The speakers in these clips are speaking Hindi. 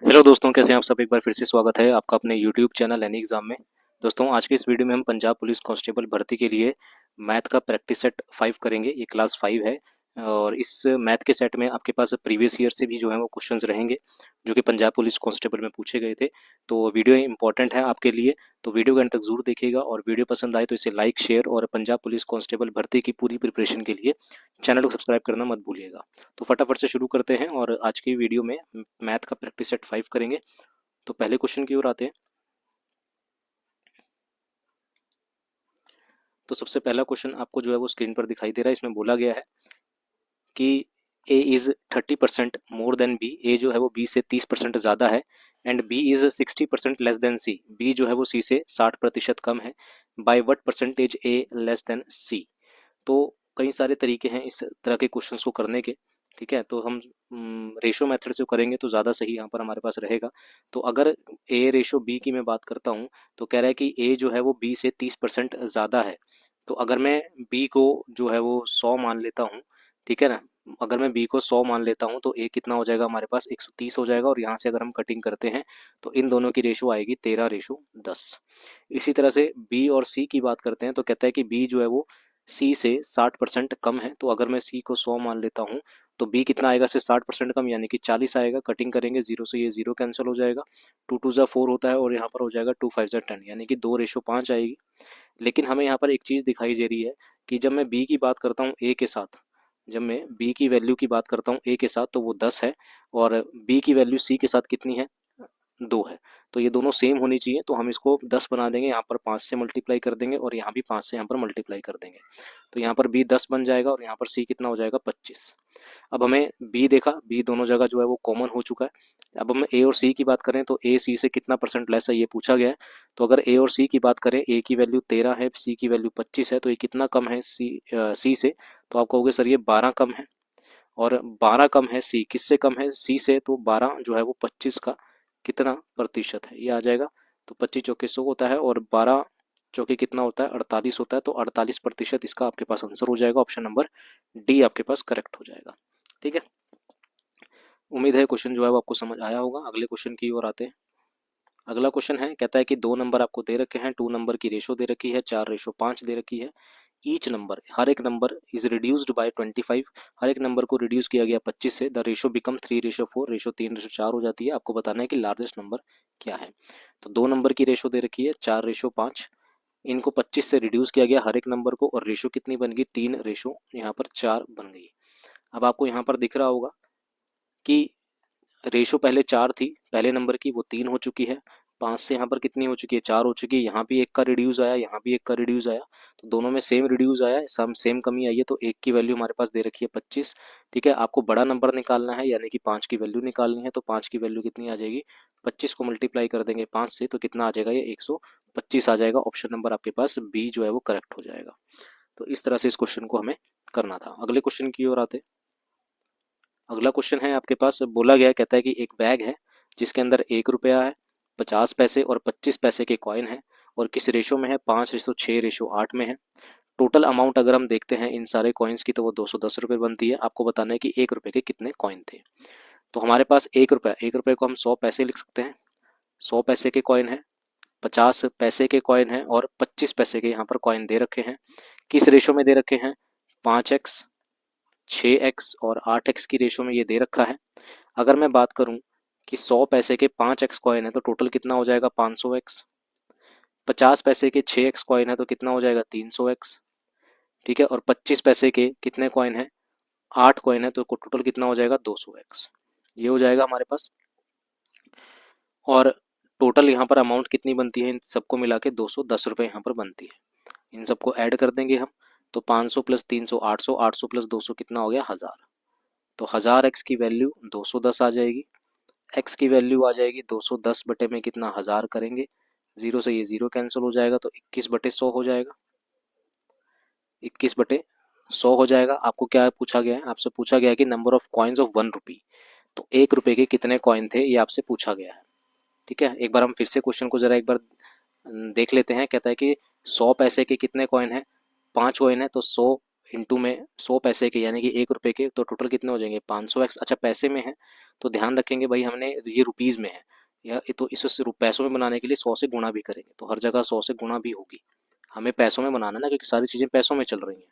हेलो दोस्तों, कैसे हैं आप सब। एक बार फिर से स्वागत है आपका अपने यूट्यूब चैनल एनी एग्जाम में। दोस्तों, आज के इस वीडियो में हम पंजाब पुलिस कांस्टेबल भर्ती के लिए मैथ का प्रैक्टिस सेट 5 करेंगे। ये क्लास 5 है और इस मैथ के सेट में आपके पास प्रीवियस ईयर से भी जो है वो क्वेश्चंस रहेंगे जो कि पंजाब पुलिस कांस्टेबल में पूछे गए थे। तो वीडियो इंपॉर्टेंट है आपके लिए, तो वीडियो के अंत तक जरूर देखिएगा और वीडियो पसंद आए तो इसे लाइक शेयर और पंजाब पुलिस कांस्टेबल भर्ती की पूरी प्रिपरेशन के लिए चैनल को सब्सक्राइब करना मत भूलिएगा। तो फटाफट से शुरू करते हैं और आज की वीडियो में मैथ का प्रैक्टिस सेट 5 करेंगे। तो पहले क्वेश्चन की ओर आते हैं। तो सबसे पहला क्वेश्चन आपको जो है वो स्क्रीन पर दिखाई दे रहा है। इसमें बोला गया है कि a is 30% more than b. A जो है वो बी से 30% ज़्यादा है and b is 60% less than c. B जो है वो सी से 60% कम है। By what percentage a less than c. तो कई सारे तरीके हैं इस तरह के क्वेश्चंस को करने के। ठीक है, तो हम रेशो मेथड से करेंगे तो ज़्यादा सही यहाँ पर हमारे पास रहेगा। तो अगर ए रेशो बी की मैं बात करता हूँ तो कह रहा है कि ए जो है वो बी से 30% ज़्यादा है। तो अगर मैं बी को जो है वो 100 मान लेता हूँ, ठीक है ना। अगर मैं बी को 100 मान लेता हूँ तो ए कितना हो जाएगा हमारे पास 130 हो जाएगा। और यहाँ से अगर हम कटिंग करते हैं तो इन दोनों की रेशो आएगी 13:10। इसी तरह से बी और सी की बात करते हैं तो कहता है कि बी जो है वो सी से 60% कम है। तो अगर मैं सी को 100 मान लेता हूँ तो बी कितना आएगा से 60% कम, यानी कि 40 आएगा। कटिंग करेंगे, जीरो से ये जीरो कैंसिल हो जाएगा। 2 2 ज़ा 4 होता है और यहाँ पर हो जाएगा 2 5 ज़ा 10, यानी कि 2:5 आएगी। लेकिन हमें यहाँ पर एक चीज़ दिखाई दे रही है कि जब मैं बी की बात करता हूँ ए के साथ, जब मैं बी की वैल्यू की बात करता हूँ ए के साथ तो वो 10 है और बी की वैल्यू सी के साथ कितनी है, 2 है। तो ये दोनों सेम होनी चाहिए, तो हम इसको 10 बना देंगे, यहाँ पर 5 से मल्टीप्लाई कर देंगे और यहाँ भी 5 से यहाँ पर मल्टीप्लाई कर देंगे। तो यहाँ पर बी 10 बन जाएगा और यहाँ पर सी कितना हो जाएगा 25। अब हमें बी देखा, बी दोनों जगह जो है वो कॉमन हो चुका है। अब हम ए और सी की बात करें तो ए सी से कितना परसेंट लेस है ये पूछा गया है। तो अगर ए और सी की बात करें, ए की वैल्यू 13 है, सी की वैल्यू 25 है, तो ये कितना कम है सी से। तो आप कहोगे सर ये 12 कम है। और 12 कम है सी किससे कम है, सी से। तो 12 जो है वो 25 का कितना प्रतिशत है, ये आ जाएगा। तो 25 चौके 100 होता है और 12 चौके कितना होता है 48 होता है। तो 48% इसका आपके पास आंसर हो जाएगा। ऑप्शन नंबर डी आपके पास करेक्ट हो जाएगा। ठीक है, उम्मीद है क्वेश्चन जो है वो आपको समझ आया होगा। अगले क्वेश्चन की ओर आते हैं। अगला क्वेश्चन है, कहता है कि 2 नंबर आपको दे रखे हैं, 2 नंबर की रेशो दे रखी है, 4:5 दे रखी है। ईच नंबर, हर एक नंबर इज रिड्यूस्ड बाय 25। हर एक नंबर को रिड्यूस किया गया 25 से। द रेशो बिकम 3:4, रेशो 3:4 हो जाती है। आपको बताना है कि लार्जेस्ट नंबर क्या है। तो 2 नंबर की रेशो दे रखी है 4:5, इनको 25 से रिड्यूस किया गया हर एक नंबर को, और रेशो कितनी बन गई 3 यहाँ पर 4 बन गई। अब आपको यहाँ पर दिख रहा होगा कि रेशो पहले 4 थी पहले नंबर की, वो 3 हो चुकी है। 5 से यहाँ पर कितनी हो चुकी है 4 हो चुकी है। यहाँ भी एक का रिड्यूस आया, यहाँ भी एक का रिड्यूस आया, तो दोनों में सेम रिड्यूस आया, सेम कमी आई है। तो एक की वैल्यू हमारे पास दे रखी है 25। ठीक है, आपको बड़ा नंबर निकालना है यानी कि 5 की वैल्यू निकालनी है। तो 5 की वैल्यू कितनी आ जाएगी, 25 को मल्टीप्लाई कर देंगे 5 से तो कितना आ जाएगा, ये 125 आ जाएगा। ऑप्शन नंबर आपके पास बी जो है वो करेक्ट हो जाएगा। तो इस तरह से इस क्वेश्चन को हमें करना था। अगले क्वेश्चन की ओर आते। अगला क्वेश्चन है आपके पास, बोला गया कहता है कि एक बैग है जिसके अंदर 1 रुपया है, 50 पैसे और 25 पैसे के कॉइन है और किस रेशो में है, 5:6:8 में है। टोटल अमाउंट अगर हम देखते हैं इन सारे कॉइन्स की तो वो 210 रुपये बनती है। आपको बताना है कि 1 रुपये के कितने कॉइन थे। तो हमारे पास 1 रुपया, 1 रुपये को हम 100 पैसे लिख सकते हैं। 100 पैसे के कॉइन है, 50 पैसे के कॉइन है और 25 पैसे के यहाँ पर कॉइन दे रखे हैं। किस रेशो में दे रखे हैं, 5x, 6x और 8x की रेशो में ये दे रखा है। अगर मैं बात करूं कि 100 पैसे के 5x कॉइन है तो टोटल कितना हो जाएगा 500x। 50 पैसे के 6x कॉइन है तो कितना हो जाएगा 300x। ठीक है, और 25 पैसे के कितने कॉइन है, 8 कॉइन है, तो टोटल कितना हो जाएगा 200x। ये हो जाएगा हमारे पास। और टोटल यहाँ पर अमाउंट कितनी बनती है इन सबको मिला के 210 रुपये यहाँ पर बनती है। इन सबको ऐड कर देंगे हम तो 500 + 300 800, 800 + 200 कितना हो गया 1000। तो 1000x की वैल्यू 210 आ जाएगी। x की वैल्यू आ जाएगी 210 बटे में कितना 1000 करेंगे, जीरो से ये जीरो कैंसिल हो जाएगा तो 21/100 हो जाएगा। 21/100 हो जाएगा। आपको क्या पूछा गया है, आपसे पूछा गया है कि नंबर ऑफ कॉइन्स ऑफ 1 रुपी। तो 1 रुपये के कितने कॉइन थे ये आपसे पूछा गया है। ठीक है, एक बार हम फिर से क्वेश्चन को जरा एक बार देख लेते हैं। कहता है कि 100 पैसे के कितने कॉइन है, 5 कॉइन है, तो 100 इंटू में 100 पैसे के यानी कि 1 रुपये के, तो टोटल कितने हो जाएंगे 500x। अच्छा पैसे में है तो ध्यान रखेंगे भाई हमने ये रुपीज़ में है, या तो इसे पैसों में बनाने के लिए 100 से गुणा भी करेंगे, तो हर जगह 100 से गुणा भी होगी। हमें पैसों में बनाना ना, क्योंकि सारी चीज़ें पैसों में चल रही हैं।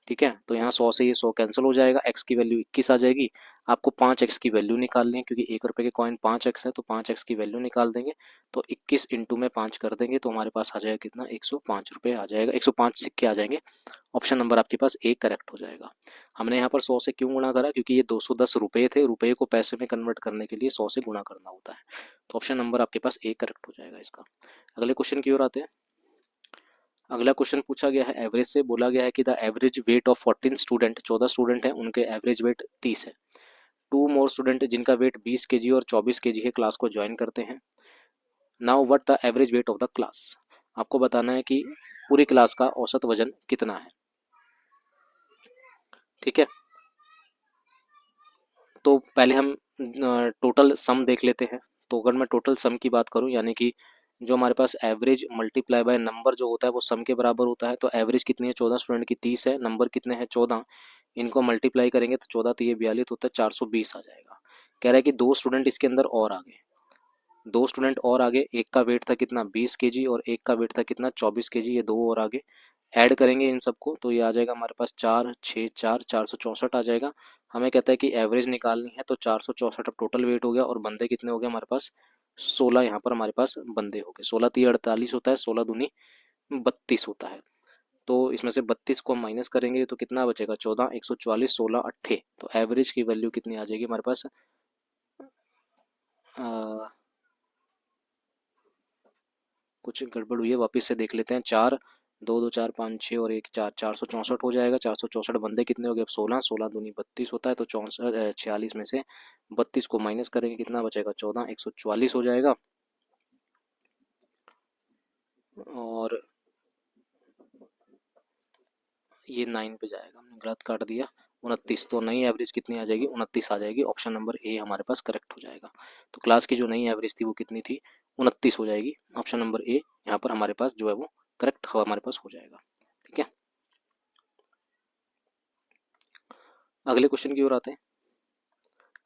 ठीक है, तो यहाँ 100 से ये 100 कैंसिल हो जाएगा, एक्स की वैल्यू 21 आ जाएगी। आपको 5x की वैल्यू निकालनी है, क्योंकि 1 रुपये के कॉइन 5x है, तो 5x की वैल्यू निकाल देंगे। तो 21 इंटू में 5 कर देंगे तो हमारे पास आ जाएगा कितना, 105 रुपये आ जाएगा, 105 सिक्के आ जाएंगे। ऑप्शन नंबर आपके पास ए करेक्ट हो जाएगा। हमने यहाँ पर 100 से क्यों गुणा करा, क्योंकि ये 210 रुपये थे, रुपये को पैसे में कन्वर्ट करने के लिए 100 से गुणा करना होता है। तो ऑप्शन नंबर आपके पास ए करेक्ट हो जाएगा इसका। अगले क्वेश्चन की ओर आते हैं। अगला क्वेश्चन पूछा गया है एवरेज से, बोला गया है कि the average weight of 14 student, 14 student हैं, उनके एवरेज वेट 30 है। 2 मोर स्टूडेंट जिनका वेट 20 केजी और 24 केजी है क्लास को ज्वाइन करते हैं। Now what the average weight of the class. आपको बताना है कि पूरी क्लास का औसत वजन कितना है। ठीक है, तो पहले हम टोटल सम देख लेते हैं। तो अगर मैं टोटल सम की बात करूं, यानी कि जो हमारे पास एवरेज मल्टीप्लाई बाय नंबर जो होता है वो सम के बराबर होता है। तो एवरेज कितनी है, 14 स्टूडेंट की 30 है, नंबर कितने हैं 14, इनको मल्टीप्लाई करेंगे तो 14 3 42 होता है, 420 आ जाएगा। कह रहा है कि 2 स्टूडेंट इसके अंदर और आ गए, 2 स्टूडेंट और आगे, एक का वेट था कितना 20 केजी और एक का वेट था कितना 24 केजी, ये 2 और आगे ऐड करेंगे इन सबको तो ये आ जाएगा हमारे पास 4 6 4 464 आ जाएगा। हमें कहता है कि एवरेज निकालनी है, तो 464 अब टोटल वेट हो गया और बंदे कितने हो गए हमारे पास 16, यहाँ पर हमारे पास बंदे हो गए 16 3 48 होता है, 16 दूनी 32 होता है। तो इसमें से 32 को हम माइनस करेंगे तो कितना बचेगा 14 144 16 अट्ठे, तो एवरेज की वैल्यू कितनी आ जाएगी हमारे पास, कुछ गड़बड़ हुई है, वापस से देख लेते हैं। 4 2 2 4 5 6 और 1 4, 464 हो जाएगा। 464 बंदे कितने हो गए अब 16, 16 दूनी 32 होता है, तो 64 46 में से 32 को माइनस करेंगे कितना बचेगा 14 144 हो जाएगा। और ये 9 पे जाएगा, हमने गलत काट दिया, 29, तो नई एवरेज कितनी आ जाएगी 29 आ जाएगी। ऑप्शन नंबर ए हमारे पास करेक्ट हो जाएगा। तो क्लास की जो नई एवरेज थी वो कितनी थी 29 हो जाएगी। ऑप्शन नंबर ए यहाँ पर हमारे पास जो है वो करेक्ट हमारे पास हो जाएगा। ठीक है, अगले क्वेश्चन की ओर आते हैं।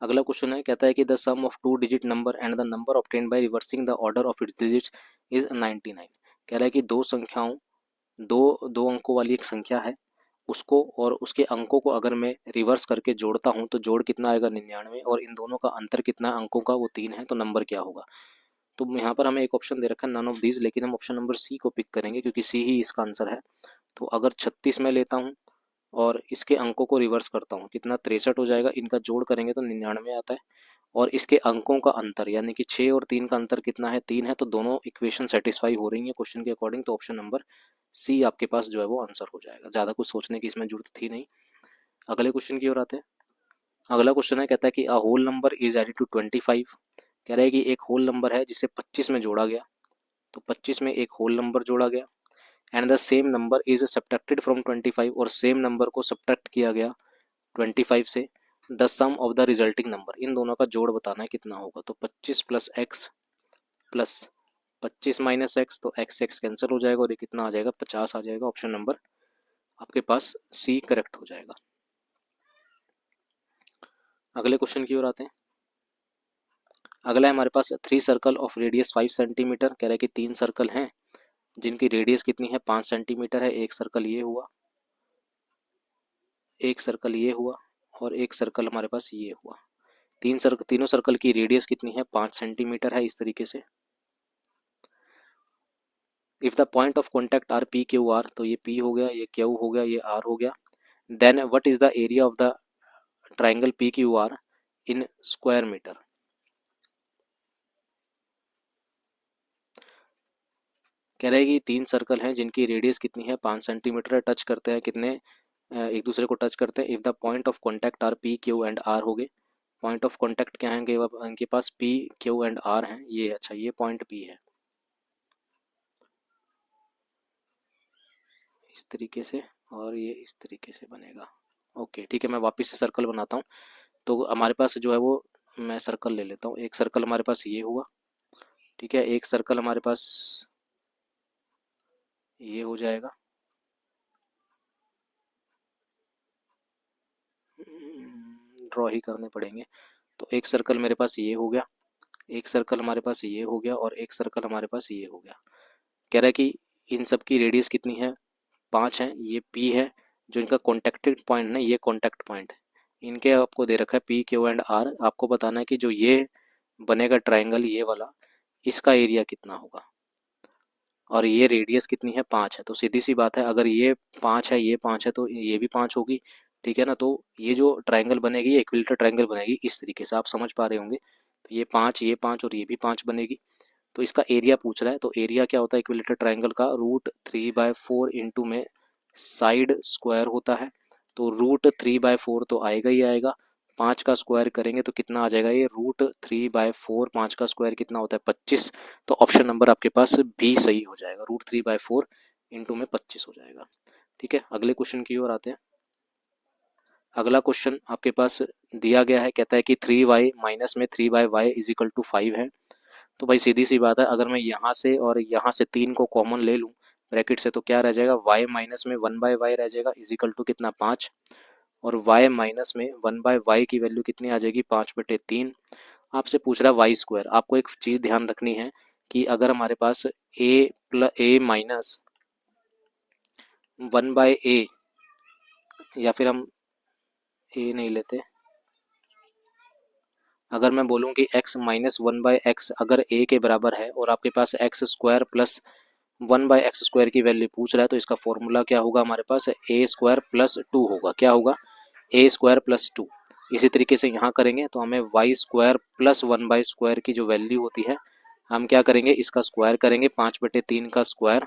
अगला क्वेश्चन है, कहता है कि the sum of 2 digit number and the number obtained by reversing the order of its digits is 99। कह रहा है कि दो संख्याओं, दो अंकों वाली एक संख्या है, उसको और उसके अंकों को अगर मैं रिवर्स करके जोड़ता हूँ तो जोड़ कितना आएगा 99, और इन दोनों का अंतर कितना है अंकों का वो 3 है, तो नंबर क्या होगा। तो यहाँ पर हमें एक ऑप्शन दे रखा है नन ऑफ दीज, लेकिन हम ऑप्शन नंबर सी को पिक करेंगे क्योंकि सी ही इसका आंसर है। तो अगर 36 में लेता हूँ और इसके अंकों को रिवर्स करता हूँ कितना 63 हो जाएगा, इनका जोड़ करेंगे तो 99 आता है, और इसके अंकों का अंतर यानी कि 6 और 3 का अंतर कितना है 3 है, तो दोनों इक्वेशन सेटिस्फाई हो रही है क्वेश्चन के अकॉर्डिंग। तो ऑप्शन नंबर सी आपके पास जो है वो आंसर हो जाएगा, ज़्यादा कुछ सोचने की इसमें जरूरत थी नहीं। अगले क्वेश्चन की ओर आते हैं। अगला क्वेश्चन है, कहता है कि a whole number is added to 25। कह रहा है कि एक होल नंबर है जिसे 25 में जोड़ा गया, तो 25 में एक होल नंबर जोड़ा गया, and the same number is subtracted from 25, और सेम नंबर को सब्ट्रैक्ट किया गया 25 से। The sum of the resulting number, इन दोनों का जोड़ बताना है कितना होगा। तो 25 plus x plus 25 minus x, तो एक्स एक्स कैंसिल हो जाएगा और ये कितना आ जाएगा 50 आ जाएगा। ऑप्शन नंबर आपके पास सी करेक्ट हो जाएगा। अगले क्वेश्चन की ओर आते हैं। अगला है हमारे पास 3 सर्कल ऑफ रेडियस 5 सेंटीमीटर। कह रहा है कि 3 सर्कल हैं जिनकी रेडियस कितनी है 5 सेंटीमीटर है। एक सर्कल ये हुआ, एक सर्कल ये हुआ, और एक सर्कल हमारे पास ये हुआ। तीनों सर्कल की रेडियस कितनी है 5 सेंटीमीटर है इस तरीके से। If the point of contact are P Q are, तो ये पी हो गया, ये क्यू हो गया, ये आर हो गया। Then what is the area of the triangle P Q R in square metre. कह रहे हैं कि 3 सर्कल हैं जिनकी रेडियस कितनी है 5 सेंटीमीटर, टच करते हैं कितने एक दूसरे को टच करते हैं। If the point of contact are P Q and R हो गए। पॉइंट ऑफ कॉन्टैक्ट क्या है इनके पास पी क्यू एंड आर हैं, ये अच्छा ये पॉइंट पी है इस तरीके से, और ये इस तरीके से बनेगा। ओके ठीक है, मैं वापस से सर्कल बनाता हूँ। तो हमारे पास जो है वो मैं सर्कल ले लेता हूँ। एक सर्कल हमारे पास ये हुआ, ठीक है, एक सर्कल हमारे पास ये हो जाएगा, ड्रॉ ही करने पड़ेंगे। तो एक सर्कल मेरे पास ये हो गया, एक सर्कल हमारे पास ये हो गया, और एक सर्कल हमारे पास ये हो गया। कह रहा है कि इन सब की रेडियस कितनी है, 5 है। ये P है, जो इनका कॉन्टेक्टेड पॉइंट है, ये कॉन्टैक्ट पॉइंट है। इनके आपको दे रखा है P, Q एंड R। आपको बताना है कि जो ये बनेगा ट्राइंगल, ये वाला, इसका एरिया कितना होगा, और ये रेडियस कितनी है, 5 है। तो सीधी सी बात है, अगर ये 5 है, ये 5 है, तो ये भी 5 होगी, ठीक है ना। तो ये जो ट्राइंगल बनेगी, ये इक्विलेटरल ट्राइंगल बनेगी इस तरीके से, आप समझ पा रहे होंगे। तो ये 5, ये 5 और ये भी 5 बनेगी। तो इसका एरिया पूछ रहा है, तो एरिया क्या होता है इक्विलेटरल ट्राइंगल का, √3/4 इंटू में साइड स्क्वायर होता है। तो √3/4 तो आएगा ही आएगा, 5 का स्क्वायर करेंगे तो कितना आ जाएगा, ये √3/4, 5 का स्क्वायर कितना होता है, 25। तो ऑप्शन नंबर आपके पास बी सही हो जाएगा, √3/4 इंटू में 25 हो जाएगा। ठीक है, अगले क्वेश्चन की ओर आते हैं। अगला क्वेश्चन आपके पास दिया गया है, कहता है कि 3y माइनस में 3/y इज इक्वल टू 5 है। तो भाई सीधी सी बात है, अगर मैं यहाँ से और यहाँ से 3 को कॉमन ले लूँ ब्रैकेट से, तो क्या रह जाएगा, y माइनस में 1/y रह जाएगा इज इक्वल टू कितना, 5। और y माइनस में 1/y की वैल्यू कितनी आ जाएगी, 5/3। आपसे पूछ रहा है वाई स्क्वायर। आपको एक चीज़ ध्यान रखनी है कि अगर हमारे पास a माइनस 1/a, या फिर हम a नहीं लेते, अगर मैं बोलूँ कि x माइनस 1/x अगर a के बराबर है, और आपके पास एक्स स्क्वायर प्लस 1/x² की वैल्यू पूछ रहा है, तो इसका फॉर्मूला क्या होगा हमारे पास, a² प्लस 2 होगा। क्या होगा, a² प्लस 2। इसी तरीके से यहाँ करेंगे तो हमें y² प्लस 1/² की जो वैल्यू होती है, हम क्या करेंगे, इसका स्क्वायर करेंगे, 5/3 का स्क्वायर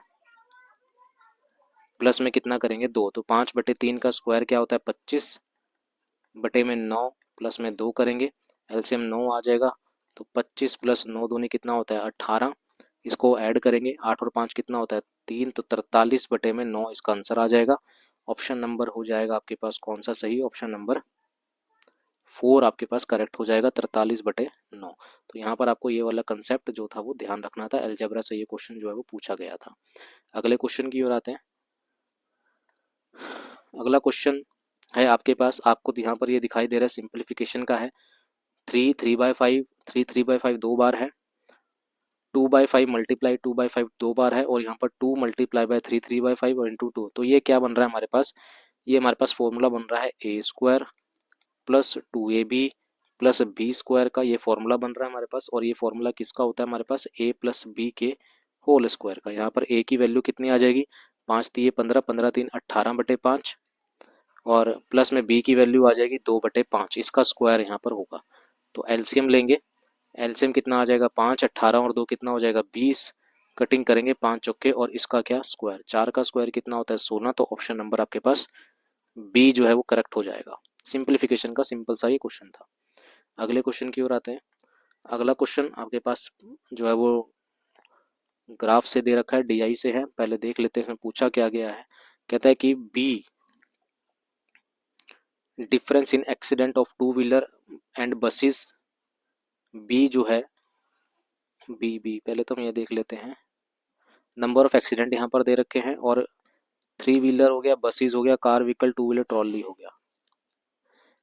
प्लस में कितना करेंगे, 2। तो 5/3 का स्क्वायर क्या होता है, 25 बटे में 9 प्लस में 2 करेंगे, एलसीएम 9 आ जाएगा। तो 25 प्लस 9 दूनी कितना होता है, 18। इसको ऐड करेंगे, 8 और 5 कितना होता है, 3। तो 43 बटे में 9 इसका आंसर आ जाएगा। ऑप्शन नंबर हो जाएगा आपके पास कौन सा सही, ऑप्शन नंबर 4 आपके पास करेक्ट हो जाएगा, 43/9। तो यहाँ पर आपको ये वाला कंसेप्ट जो था वो ध्यान रखना था, अलजेब्रा से ये क्वेश्चन जो है वो पूछा गया था। अगले क्वेश्चन की ओर आते हैं। अगला क्वेश्चन है आपके पास, आपको यहाँ पर ये दिखाई दे रहा है सिंप्लीफिकेशन का है। 3/5 3/5 दो बार है, 2/5 मल्टीप्लाई 2/5 दो बार है, और यहाँ पर 2 मल्टीप्लाई बाय 3 3/5 और इंटू 2। तो ये क्या बन रहा है हमारे पास, ये हमारे पास फॉर्मूला बन रहा है a² plus 2ab plus b² का, ये फॉर्मूला बन रहा है हमारे पास। और ये फॉर्मूला किसका होता है हमारे पास, a प्लस b के होल स्क्वायर का। यहाँ पर a की वैल्यू कितनी आ जाएगी, 5 3 15 15 3 18/5, और प्लस में b की वैल्यू आ जाएगी 2/5, इसका स्क्वायर यहाँ पर होगा। तो एलसीएम लेंगे, एलसीएम कितना आ जाएगा, 5, 18 और 2 कितना हो जाएगा, 20। कटिंग करेंगे 5 चौके, और इसका क्या स्क्वायर, 4 का स्क्वायर कितना होता है, 16। तो ऑप्शन नंबर आपके पास बी जो है वो करेक्ट हो जाएगा। सिंप्लीफिकेशन का सिंपल सा ये क्वेश्चन था। अगले क्वेश्चन की ओर आते हैं। अगला क्वेश्चन आपके पास जो है वो ग्राफ से दे रखा है, डीआई से है। पहले देख लेते हैं इसमें पूछा क्या गया है। कहता है कि B difference in accident of two wheeler and buses. B जो है, बी पहले तो हम ये देख लेते हैं, नंबर ऑफ एक्सीडेंट यहाँ पर दे रखे हैं, और 3 व्हीलर हो गया, बसेस हो गया, कार व्हीकल, 2 व्हीलर ट्रॉली हो गया।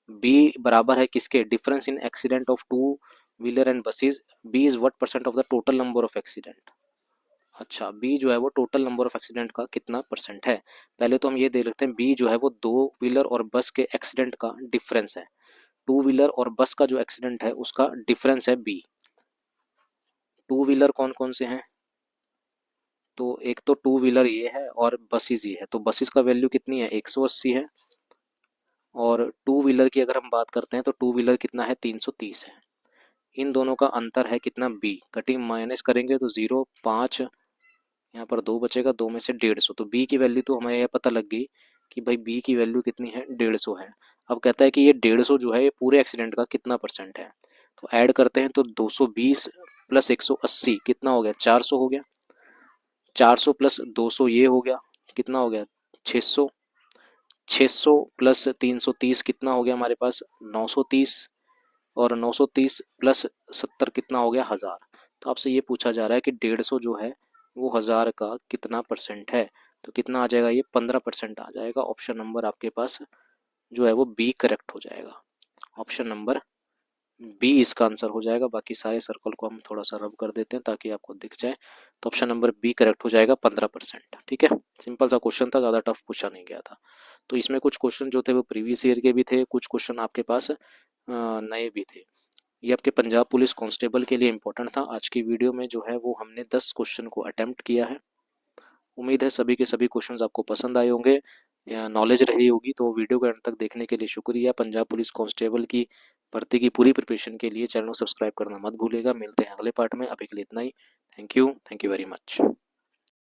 बी बराबर है किसके, difference in accident of two wheeler and buses. B is what percent of the total number of accident. अच्छा, बी जो है वो टोटल नंबर ऑफ एक्सीडेंट का कितना परसेंट है। पहले तो हम ये देख लेते हैं, बी जो है वो 2 व्हीलर और बस के एक्सीडेंट का डिफरेंस है। 2 व्हीलर और बस का जो एक्सीडेंट है उसका डिफरेंस है बी। 2 व्हीलर कौन कौन से हैं, तो एक तो 2 व्हीलर ये है और बसेस ये है। तो बसेस का वैल्यू कितनी है, 180 है। और 2 व्हीलर की अगर हम बात करते हैं तो 2 व्हीलर कितना है, 330 है। इन दोनों का अंतर है कितना, बी। कटिंग माइनस करेंगे तो 0, 5, यहाँ पर 2 बचेगा, 2 में से 150। तो बी की वैल्यू तो हमें यह पता लग गई कि भाई बी की वैल्यू कितनी है, 150 है। अब कहता है कि ये 150 जो है ये पूरे एक्सीडेंट का कितना परसेंट है। तो ऐड करते हैं तो 220 प्लस 180 कितना हो गया, 400 हो गया। 400 प्लस 200 ये हो गया, कितना हो गया, 600। 600 प्लस 330 कितना हो गया हमारे पास, 930। और 930 प्लस 70 कितना हो गया, 1000। तो आपसे ये पूछा जा रहा है कि 150 जो है वो 1000 का कितना परसेंट है। तो कितना आ जाएगा, ये 15% आ जाएगा। ऑप्शन नंबर आपके पास जो है वो बी करेक्ट हो जाएगा। ऑप्शन नंबर बी इसका आंसर हो जाएगा। बाकी सारे सर्कल को हम थोड़ा सा रब कर देते हैं ताकि आपको दिख जाए। तो ऑप्शन नंबर बी करेक्ट हो जाएगा 15%। ठीक है, सिंपल सा क्वेश्चन था, ज़्यादा टफ पूछा नहीं गया था। तो इसमें कुछ क्वेश्चन जो थे वो प्रीवियस ईयर के भी थे, कुछ क्वेश्चन आपके पास नए भी थे। ये आपके पंजाब पुलिस कांस्टेबल के लिए इंपॉर्टेंट था। आज की वीडियो में जो है वो हमने 10 क्वेश्चन को अटेम्प्ट किया है। उम्मीद है सभी के सभी क्वेश्चंस आपको पसंद आए होंगे या नॉलेज रही होगी। तो वीडियो को अंत तक देखने के लिए शुक्रिया। पंजाब पुलिस कांस्टेबल की भर्ती की पूरी प्रिपरेशन के लिए चैनल को सब्सक्राइब करना मत भूलिएगा। मिलते हैं अगले पार्ट में, अभी के लिए इतना ही। Thank you very much.